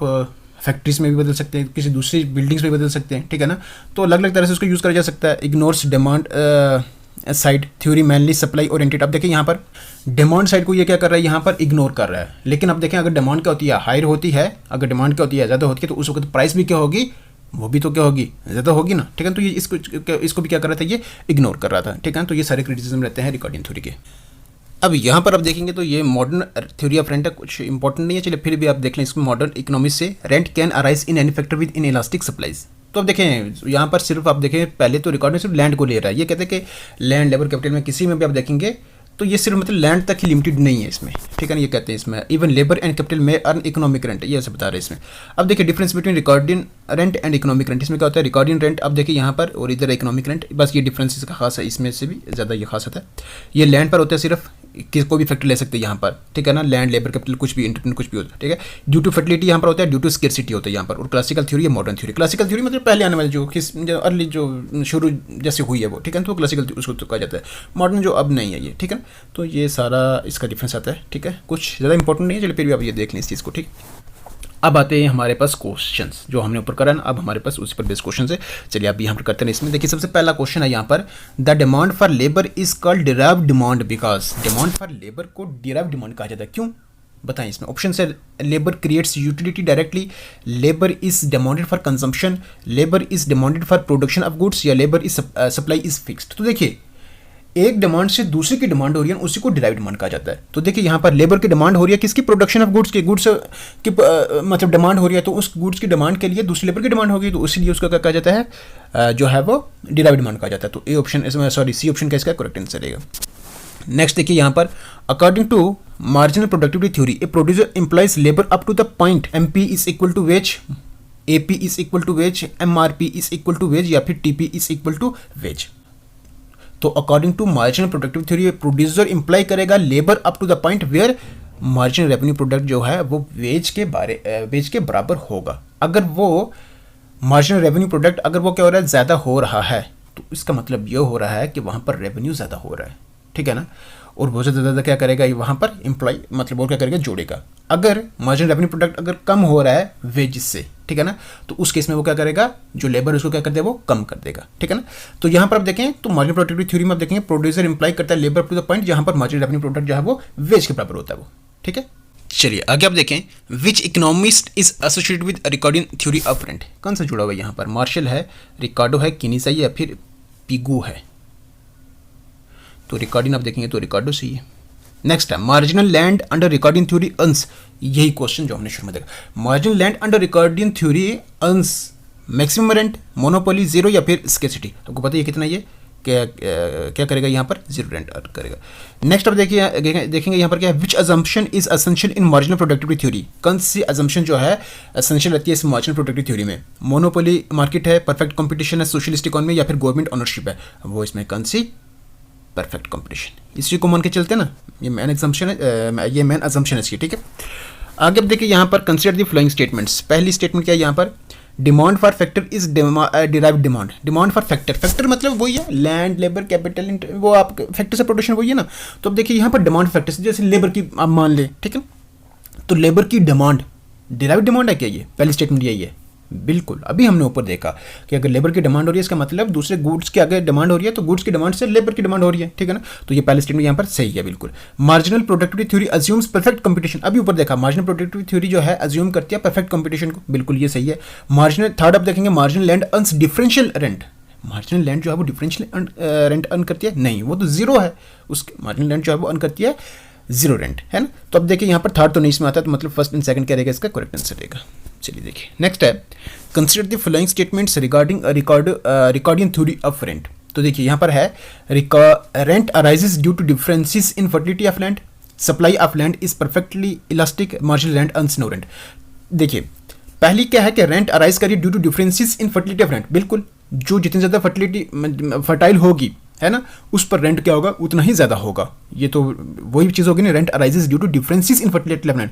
S1: फैक्ट्रीज में भी बदल सकते हैं, किसी दूसरी बिल्डिंग्स में भी बदल सकते हैं। ठीक है ना, तो अलग अलग तरह से उसको यूज़ करा जा सकता है। Ignores demand side theory mainly supply oriented. अब देखिए यहाँ पर डिमांड साइड को ये क्या कर रहा है, यहाँ पर इग्नोर कर रहा है। लेकिन अब देखें अगर डिमांड क्या होती है, हायर होती है, अगर डिमांड क्या होती है, ज़्यादा होती है, तो उस वक्त प्राइस भी क्या होगी, वो भी तो क्या होगी, ज़्यादा होगी ना। ठीक है, तो ये इसको भी क्या कर रहा था, ये इग्नोर कर रहा था। ठीक है, तो ये सारे क्रिटिसिज्म रहते हैं रिकॉर्डिंग थ्योरी के। अब यहाँ पर आप देखेंगे तो ये मॉडर्न थ्योरी ऑफ रेंट है, कुछ इंपॉर्टेंट नहीं है, चलिए फिर भी आप देख लें इसको। मॉडर्न इकोनॉमिक्स से rent can arise in any factor with in elastic supplies. तो अब देखें यहाँ पर सिर्फ आप देखें, पहले तो रिकॉर्ड में सिर्फ लैंड को ले रहा है। ये कहते हैं कि लैंड, लेबर, कैपिटल में किसी में भी आप देखेंगे तो ये सिर्फ मतलब लैंड तक ही लिमिटेड नहीं है इसमें। ठीक है ना, ये कहते हैं इसमें इवन लेबर एंड कैपिटल में अर्न इकोनॉमिक रेंट, ये ऐसे बता रहे हैं इसमें। अब देखिए difference between recording rent and economic rent. इसमें क्या होता है, रिकॉर्डिंग रेंट अब देखिए यहाँ पर, और इधर इकोनॉमिक रेंट, बस ये डिफरेंस इसका खास है, इसमें से भी ज़्यादा ये खास होता है। ये लैंड पर होता है सिर्फ, किसको भी फैक्टर ले सकते हैं यहाँ पर। ठीक है ना, लैंड, लेबर, कैपिटल, कुछ भी, इंटरनेट, कुछ भी होता है। ठीक है, ड्यू टू फर्टिलिटी यहाँ पर होता है, ड्यू टू स्केर्सिटी होता है यहाँ पर। और क्लासिकल थ्योरी है मॉडर्न थ्योरी। क्लासिकल थ्योरी मतलब पहले आने वाली जो अर्ली जो शुरू जैसे हुई है वो। ठीक है, तो क्लासिकल उसको तो कहा जाता है। मॉडर्न जो अब नहीं है ये। ठीक है, तो ये सारा इसका डिफरेंस आता है। ठीक है, कुछ ज़्यादा इंपॉर्टेंट नहीं है, चलिए फिर भी आप ये देख लें इस चीज़ को। ठीक, अब आते हैं हमारे पास क्वेश्चंस जो हमने ऊपर करा ना, अब हमारे पास उसी पर बेस्ड क्वेश्चन है। चलिए अब यहाँ पर करते हैं इसमें। देखिए सबसे पहला क्वेश्चन है यहाँ पर, the demand for labour is called derived demand because. Demand for labour को डिराइव्ड डिमांड कहा जाता है, क्यों बताएं इसमें। ऑप्शन है labour creates utility directly, labour is demanded for consumption, labour is demanded for production of goods, या labour is supply is fixed. तो देखिए एक डिमांड से दूसरी की डिमांड हो रही है, उसी को डिराइव्ड डिमांड कहा जाता है। तो देखिए यहाँ पर लेबर की डिमांड हो रही है किसकी, प्रोडक्शन ऑफ गुड्स की, गुड्स की मतलब डिमांड हो रही है, तो उस गुड्स की डिमांड के लिए दूसरी लेबर की डिमांड होगी, तो इसलिए उसका क्या कहा जाता है, जो है वो डिराइव्ड डिमांड कहा जाता है। तो A option, sorry C option का इसका करेक्ट आंसर रहेगा। नेक्स्ट देखिए यहाँ पर, according to marginal productivity theory a producer employs labour up to the point MP is equal to wage, AP is equal to wage, MRP is equal to wage, या फिर TP is equal to wage. तो according to marginal productive theory producer employ करेगा labour up to the point where marginal revenue product जो है वो veg के बराबर होगा। अगर वो मार्जिनल रेवेन्यू प्रोडक्ट अगर वो क्या हो रहा है, ज़्यादा हो रहा है, तो इसका मतलब ये हो रहा है कि वहाँ पर रेवेन्यू ज़्यादा हो रहा है। ठीक है ना, और बहुत ज़्यादा क्या करेगा ये वहाँ पर एम्प्लॉय, मतलब वो क्या करेगा, जोड़ेगा। अगर मार्जिनल रेवेन्यू प्रोडक्ट अगर कम हो रहा है वेजेस से, ठीक है ना, तो उस केस में वो क्या करेगा, जो लेबर उसको क्या कर देगा, वो कम कर देगा। ठीक है ना, तो यहाँ पर आप देखें तो मार्जिनल प्रोडक्टिविटी थ्योरी में आप देखेंगे प्रोड्यूसर इंप्लाई करता है लेबर टू द पॉइंट जहाँ पर मार्जिनल रेवेन्यू प्रोडक्ट जो है वो वेज के बराबर होता है वो। ठीक है, चलिए आगे आप देखें, which economist is associated with Ricardian theory of rent. कौन सा जुड़ा हुआ है यहाँ पर, मार्शल है, रिकार्डो है, किनीसा या फिर पिगू है। तो रिकॉर्डिंग आप देखेंगे तो रिकॉर्डो सही है। नेक्स्ट है, marginal land under recording theory earns, यही क्वेश्चन जो हमने शुरू में देखा। Marginal land under recording theory earns maximum rent, monopoly, zero या फिर स्केर्सिटी। आपको पता है ये कितना, ये क्या करेगा यहाँ पर, जीरो रेंट अर्न करेगा। नेक्स्ट अब देखेंगे यहाँ पर क्या है, which assumption is essential in marginal productivity theory. कौन सी अजम्पशन जो है एसेंशियल रहती है इस मार्जिनल प्रोडक्टिविटी थ्योरी में। मोनोपोली मार्केट है, परफेक्ट कॉम्पिटिशन है, सोशलिस्ट इकोनॉमी या फिर गवर्नमेंट ओनरशिप है। वो इसमें कौन सी, परफेक्ट कंपटीशन। इसी को मान के चलते हैं ना, ये मेन एग्जाम्पशन है, ये मेन अजम्पशन है इसकी। ठीक है, आगे अब देखिए यहाँ पर कंसीडर दी फ्लोइंग स्टेटमेंट्स। पहली स्टेटमेंट क्या है यहाँ पर, demand for factor is derived demand. Demand for factor, factor मतलब वही है लैंड, लेबर, कैपिटल, वो आप फैक्टर से प्रोडक्शन वही है ना। तो अब देखिए यहाँ पर डिमांड फैक्टर, जैसे लेबर की आप मान ले, ठीक है, तो लेबर की डिमांड डिराइव्ड डिमांड है क्या, ये पहली स्टेटमेंट यही है। बिल्कुल, अभी हमने ऊपर देखा कि अगर लेबर की डिमांड हो रही है इसका मतलब दूसरे गुड्स की अगर डिमांड हो रही है तो गुड्स की डिमांड से लेबर की डिमांड हो रही है। ठीक है ना, तो ये पहले स्टेटमेंट यहाँ पर सही है बिल्कुल। Marginal productivity theory assumes perfect competition, अभी ऊपर देखा मार्जिनल प्रोडक्टिविटी थ्योरी जो है अज्यूम करती है परफेक्ट कंपटीशन को, बिल्कुल ये सही है। मार्जिनल, थर्ड अब देखेंगे marginal land earns differential rent. Marginal land जो है वो डिफरेंशियल रेंट अर्न करती है, नहीं वो तो जीरो है, उसके मार्जिनल लैंड जो है वो अर्न करती है जीरो रेंट, है ना। तो अब देखिए यहाँ पर थर्ड तो नहीं इसमें आता, तो मतलब फर्स्ट एंड सेकंड क्या रहेगा, इसका करेक्ट आंसर रहेगा। चलिए देखिए नेक्स्ट है, consider the following statements regarding Ricardian theory of rent. तो देखिए यहाँ पर है rent arises due to differences in fertility of land, supply of land is perfectly elastic, marginal rent earns no rent. देखिए पहली क्या है कि रेंट अराइज करिए due to differences in fertility of land, बिल्कुल जो जितनी ज़्यादा फर्टाइल होगी, है ना, उस पर रेंट क्या होगा, उतना ही ज़्यादा होगा। ये तो वही चीज़ होगी ना, rent arises due to differences in fertility of land,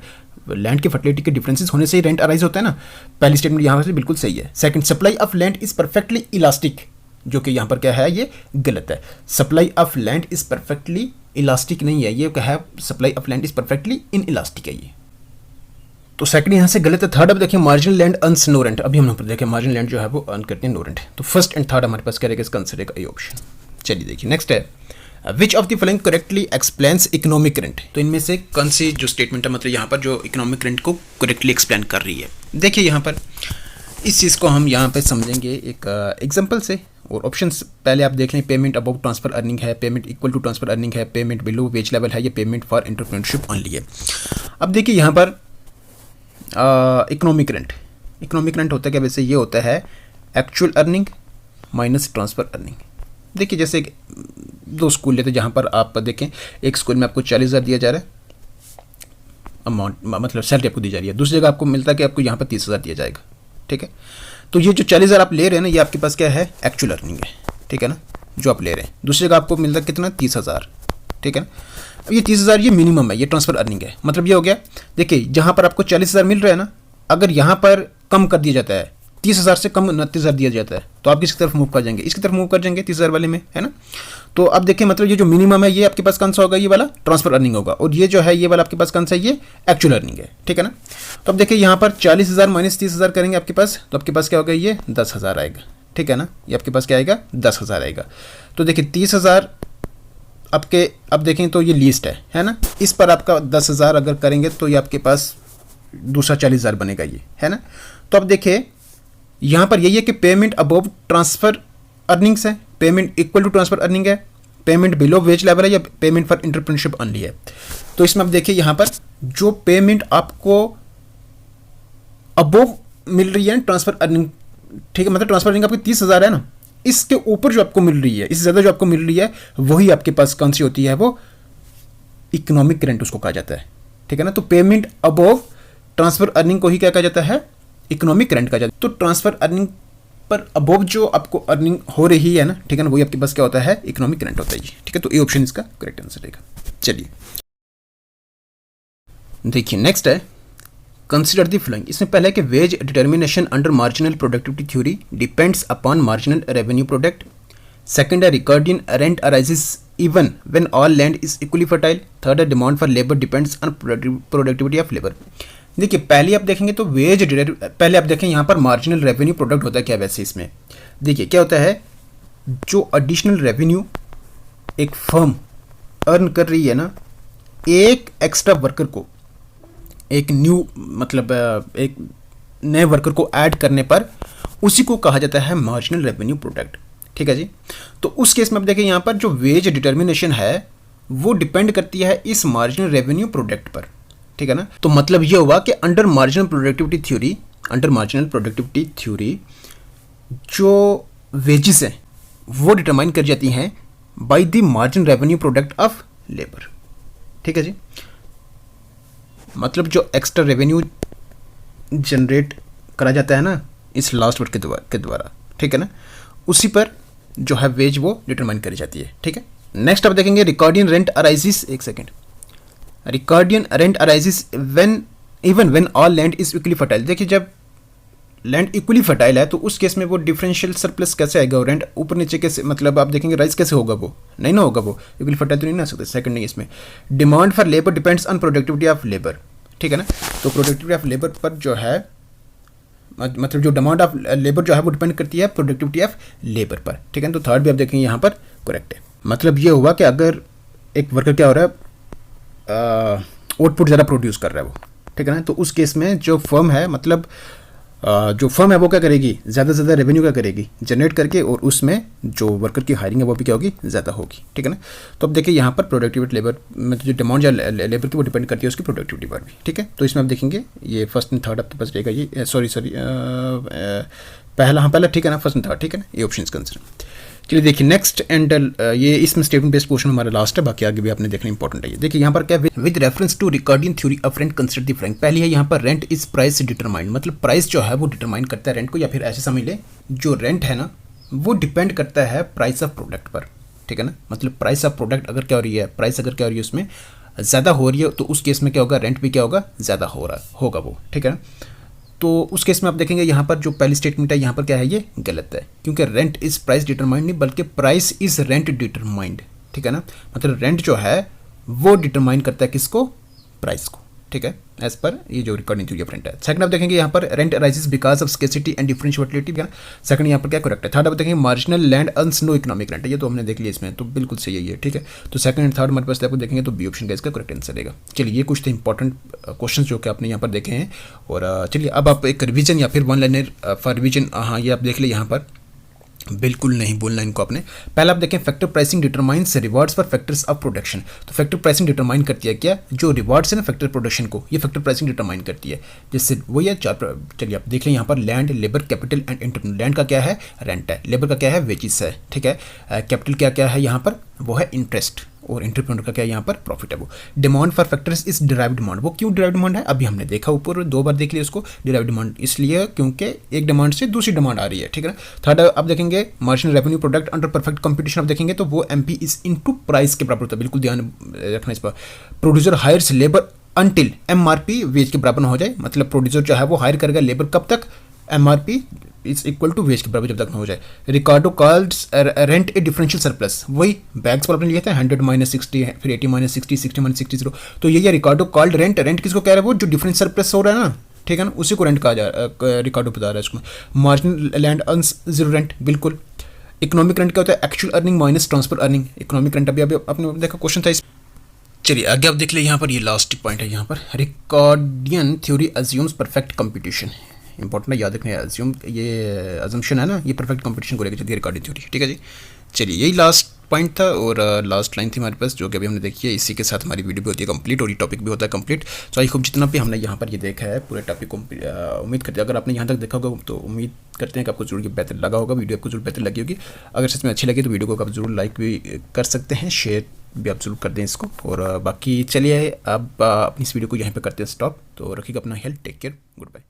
S1: land के फर्टिलिटी के डिफरेंसेस होने से ही रेंट अराइज होता है ना। पहली स्टेटमेंट यहाँ से बिल्कुल सही है। Second, supply of land is perfectly elastic, जो कि यहाँ पर क्या है, ये गलत है। Supply of land is perfectly elastic नहीं है, ये क्या है, supply of land is perfectly in elastic है ये, तो सेकंड यहाँ से गलत है। थर्ड अब देखिए, marginal land earns no rent, अभी हम यहाँ पर देखें मार्जिनल लैंड जो है वो अर्न करते हैं नो रेंट, तो फर्स्ट एंड थर्ड हमारे पास क्या रहेगा, इसका आंसर रहेगा ए ऑप्शन। चलिए देखिए नेक्स्ट है, which of the following correctly explains economic rent. तो इनमें से कौन सी जो स्टेटमेंट है, मतलब यहाँ पर जो इकोनॉमिक रेंट को करेक्टली एक्सप्लेन कर रही है। देखिए यहाँ पर इस चीज़ को हम यहाँ पे समझेंगे एक एग्जांपल से, और ऑप्शंस पहले आप देख लें, पेमेंट अबव ट्रांसफर अर्निंग है, payment equal to transfer earning है, पेमेंट बिलो वेज लेवल है, ये पेमेंट फॉर एंटरप्रेन्योरशिप ओनली है। अब देखिए यहाँ पर इकोनॉमिक रेंट होता है क्या, वैसे ये होता है actual earning minus transfer earning. देखिए जैसे दो स्कूल लेते हैं, जहाँ पर आप देखें एक स्कूल में आपको 40,000 दिया जा रहा है अमाउंट, मतलब सैलरी आपको दी जा रही है, दूसरी जगह आपको मिलता है कि आपको यहाँ पर 30,000 दिया जाएगा, ठीक है। तो ये जो 40,000 आप ले रहे हैं ना, ये आपके पास क्या है, एक्चुअल अर्निंग है, ठीक है ना, जो आप ले रहे हैं। दूसरी जगह आपको मिलता है कितना, 30,000, ठीक है ना। अब ये 30,000 ये मिनिमम है, ये ट्रांसफ़र अर्निंग है, मतलब ये हो गया। देखिए जहाँ पर आपको 40,000 मिल रहा है ना, अगर यहाँ पर कम कर दिया जाता है, 30,000 से कम 29,000 दिया जाता है, तो आप किसकी तरफ मूव कर जाएंगे, इसकी तरफ मूव कर जाएंगे 30,000 वाले में, है ना। तो अब देखिए मतलब ये जो मिनिमम है, ये आपके पास कौन सा होगा, ये वाला ट्रांसफर अर्निंग होगा, और ये जो है ये वाला आपके पास कौन सा है, ये एक्चुअल अर्निंग है, ठीक है ना। तो अब देखिए यहाँ पर 40,000 माइनस 30,000 करेंगे आपके पास, तो आपके पास क्या होगा, ये 10,000 आएगा, ठीक है ना। ये आपके पास क्या आएगा, 10,000 आएगा। तो देखिए 30,000 आपके, अब देखें तो ये लीस्ट है ना, इस पर आपका 10,000 अगर करेंगे तो ये आपके पास दूसरा 40,000 बनेगा, ये है ना। तो अब देखिए यहाँ पर यही है कि पेमेंट अबव ट्रांसफ़र अर्निंग्स है, payment equal to transfer earning है, पेमेंट बिलो वेज लेवल है, या पेमेंट फॉर एंटरप्रेन्योरशिप ओनली है। तो इसमें अब देखिए यहाँ पर जो पेमेंट आपको अबव मिल रही है ट्रांसफ़र अर्निंग, ठीक है, मतलब ट्रांसफ़र अर्निंग आपकी 30,000 है ना, इसके ऊपर जो आपको मिल रही है, इससे ज़्यादा जो आपको मिल रही है, वही आपके पास कौन सी होती है, वो इकोनॉमिक रेंट उसको कहा जाता है, ठीक है ना। तो पेमेंट अबव ट्रांसफ़र अर्निंग को ही क्या कहा जाता है, इकोनॉमिक रेंट कहा जाता है। तो ट्रांसफ़र अर्निंग पर अबव जो आपको अर्निंग हो रही है ना, ठीक है ना, वही आपके पास क्या होता है, इकोनॉमिक रेंट होता है, ठीक है। तो ए ऑप्शन इसका करेक्ट आंसर रहेगा। चलिए देखिए नेक्स्ट है, कंसिडर द फॉलोइंग। इसमें पहले है कि wage determination under marginal productivity theory depends upon marginal revenue product. Second है, Ricardian rent arises even when all land is equally fertile. Third है, demand for labour depends on productivity of labour. देखिए पहले आप देखेंगे तो पहले आप देखें यहाँ पर मार्जिनल रेवेन्यू प्रोडक्ट होता है क्या, वैसे इसमें देखिए क्या होता है, जो एडिशनल रेवेन्यू एक फर्म अर्न कर रही है ना, एक एक्स्ट्रा वर्कर को, एक न्यू मतलब एक नए वर्कर को ऐड करने पर, उसी को कहा जाता है मार्जिनल रेवेन्यू प्रोडक्ट, ठीक है जी। तो उस केस में आप देखें यहाँ पर जो वेज डिटर्मिनेशन है वो डिपेंड करती है इस मार्जिनल रेवेन्यू प्रोडक्ट पर, ठीक है ना। तो मतलब ये हुआ कि अंडर मार्जिनल प्रोडक्टिविटी थ्योरी जो वेजेस हैं वो डिटरमाइन कर जाती हैं by the marginal revenue product of labour, ठीक है जी। मतलब जो एक्स्ट्रा रेवेन्यू जनरेट करा जाता है ना इस लास्ट वर्ड के द्वारा, ठीक है ना, उसी पर जो है वेज वो डिटरमाइन करी जाती है, ठीक है। नेक्स्ट आप देखेंगे रिकॉर्डिंग रेंट अराइजेस, एक second, Ricardian rent arises when all land is equally fertile. देखिए जब लैंड इक्वली फर्टाइल है तो उस केस में वो डिफरेंशियल सरप्लस कैसे आएगा, और रेंट ऊपर नीचे कैसे, मतलब आप देखेंगे राइज कैसे होगा, वो नहीं ना होगा, वो इक्वली फर्टाइल तो नहीं ना सकते। सेकंड नहीं, इसमें demand for labour depends on productivity of labour, ठीक है ना। तो प्रोडक्टिविटी ऑफ लेबर पर जो है, मतलब जो डिमांड ऑफ लेबर जो है वो डिपेंड करती है प्रोडक्टिविटी ऑफ लेबर पर, ठीक है। तो थर्ड भी आप देखेंगे यहाँ पर करेक्ट है। मतलब ये हुआ कि अगर एक वर्कर क्या हो रहा है, आउटपुट ज़्यादा प्रोड्यूस कर रहा है वो, ठीक है ना, तो उस केस में जो फर्म है, मतलब जो फर्म है वो क्या करेगी, ज़्यादा से ज़्यादा रेवेन्यू क्या करेगी, जनरेट करके, और उसमें जो वर्कर की हायरिंग है वो भी क्या होगी, ज़्यादा होगी। ठीक है ना। तो अब देखिए यहाँ पर प्रोडक्टिविटी लेबर मतलब जो डिमांड या लेबर की वो डिपेंड करती है उसकी प्रोडक्टिविटी पर भी। ठीक है। तो इसमें आप देखेंगे ये फर्स्ट एंड थर्ड आपके पास रहेगा, ये सॉरी पहला, हाँ पहला, ठीक है ना, फर्स्ट एंड थर्ड। ठीक है ना, ये ऑप्शन कंसिडर। चलिए देखिए नेक्स्ट एंड ये इसमें स्टेटमेंट बेस्ड पोर्शन हमारा लास्ट है, बाकी आगे भी आपने देखना इंपॉर्टेंट है। देखिए यहाँ पर क्या with reference to Ricardian theory of rent consider the following. पहली है यहाँ पर रेंट इज प्राइस डिटरमाइंड, मतलब प्राइस जो है वो डिटरमाइन करता है रेंट को, या फिर ऐसे समझ ले जो रेंट है ना वो डिपेंड करता है प्राइस ऑफ प्रोडक्ट पर। ठीक है ना, मतलब प्राइस ऑफ प्रोडक्ट अगर क्या हो रही है, प्राइस अगर क्या हो रही है उसमें ज़्यादा हो रही है तो उस केस में क्या होगा, रेंट भी क्या होगा, ज़्यादा हो रहा होगा वो। ठीक है ना। तो उस केस में आप देखेंगे यहाँ पर जो पहली स्टेटमेंट है यहाँ पर क्या है, ये गलत है, क्योंकि रेंट इज प्राइस डिटरमाइंड नहीं बल्कि प्राइस इज रेंट डिटरमाइंड। ठीक है ना, मतलब रेंट जो है वो डिटरमाइन करता है किसको, प्राइस को। ठीक है, एज पर ये जो रिकॉर्डिंग थ्योरी ऑफ रेंट है। सेकंड आप देखेंगे यहाँ पर rent rises because of scarcity and differentiability. Second यहाँ पर क्या करेक्ट है। थर्ड आप देखेंगे marginal land earns no economic rent, ये तो हमने देख लिया इसमें, तो बिल्कुल सही है। ठीक है, तो सेकंड एंड थर्ड हमारे पास आपको देखेंगे तो बी ऑप्शन का इसका करेक्ट आंसर रहेगा। चलिए ये कुछ थे इंपॉर्टेंट क्वेश्चन जो कि आपने यहाँ पर देखे हैं। और चलिए अब आप एक रिवीजन या फिर वन लाइनर फॉर रिवीजन, हाँ ये आप देख ले यहाँ पर, बिल्कुल नहीं बोलना इनको आपने। पहले आप देखें factor pricing determines rewards for factors of production. तो फैक्टर प्राइसिंग डिटरमाइन करती है क्या, जो रिवार्ड्स है ना फैक्टर प्रोडक्शन को, ये फैक्टर प्राइसिंग डिटरमाइन करती है। जिससे वो ये चार, चलिए आप देख लें यहाँ पर land, labour, capital and internal. Land का क्या है, रेंट है। लेबर का क्या है, वेजेस है। ठीक है। कैपिटल क्या क्या है यहाँ पर, वो है इंटरेस्ट। और इंटरप्रेन्योर का क्या है यहाँ पर, प्रॉफिट है वो। Demand for factors is derived demand. वो क्यों डिराइव्ड डिमांड है, अभी हमने देखा ऊपर 2 बार देख लिया उसको। डिराइव्ड डिमांड इसलिए क्योंकि एक डिमांड से दूसरी डिमांड आ रही है। ठीक है ना। थर्ड आप देखेंगे marginal revenue product under perfect competition. आप देखेंगे तो वो एमपी इज इनटू प्राइस के बराबर होता है, बिल्कुल ध्यान रखना इस पर। Producer hires labour until MRP wage के बराबर ना हो जाए, मतलब प्रोड्यूसर जो है वो हायर करेगा लेबर कब तक, MRP is equal to wage के बराबर जब तक ना हो जाए। Ricardo called rent a differential surplus, वही बैग्स पर आपने लिया था 100 - 60 फिर 80 - 60 60 - 60 0। तो ये रिकार्डो कॉल्ड रेंट, रेंट किसको कह रहा है, वो जो डिफरेंस सरप्लस हो रहा है ना, ठीक है ना, उसी को रेंट कहा जा रहा है, रिकार्डो बता रहा है इसको। Marginal land earns zero rent, बिल्कुल। इकोनॉमिक रेंट क्या होता है, actual earning minus transfer earning. Economic rent अभी आपने देखा क्वेश्चन था इस। चलिए आगे आप देख ले यहाँ पर, ये लास्ट पॉइंट है यहाँ पर, Ricardian theory assumes perfect competition. Important है, याद रखना है। अज्यूम ये अजम्पशन है ना, ये परफेक्ट कंपटीशन को लेकर चलती है रिकॉर्डिंग थ्योरी। ठीक है जी। चलिए यही लास्ट पॉइंट था और लास्ट लाइन थी हमारे पास जो कि अभी हमने देखी है। इसी के साथ हमारी वीडियो भी होती है कंप्लीट और ये टॉपिक भी होता है कंप्लीट। सो आई होप जितना भी हमने यहाँ पर ये देखा है पूरे टॉपिक को उम्मीद करते हैं अगर आपने यहाँ तक देखा होगा तो उम्मीद करते हैं कि आपको जरूर बेहतर लगा होगा, वीडियो आपको जरूर बेहतर लगी होगी। अगर सच में अच्छी लगी तो वीडियो को आप जरूर लाइक भी कर सकते हैं, शेयर भी आप जरूर कर दें इसको। और बाकी चलिए अब अपनी इस वीडियो को यहीं पर करते हैं स्टॉप। तो रखिएगा अपना health, take care, good bye.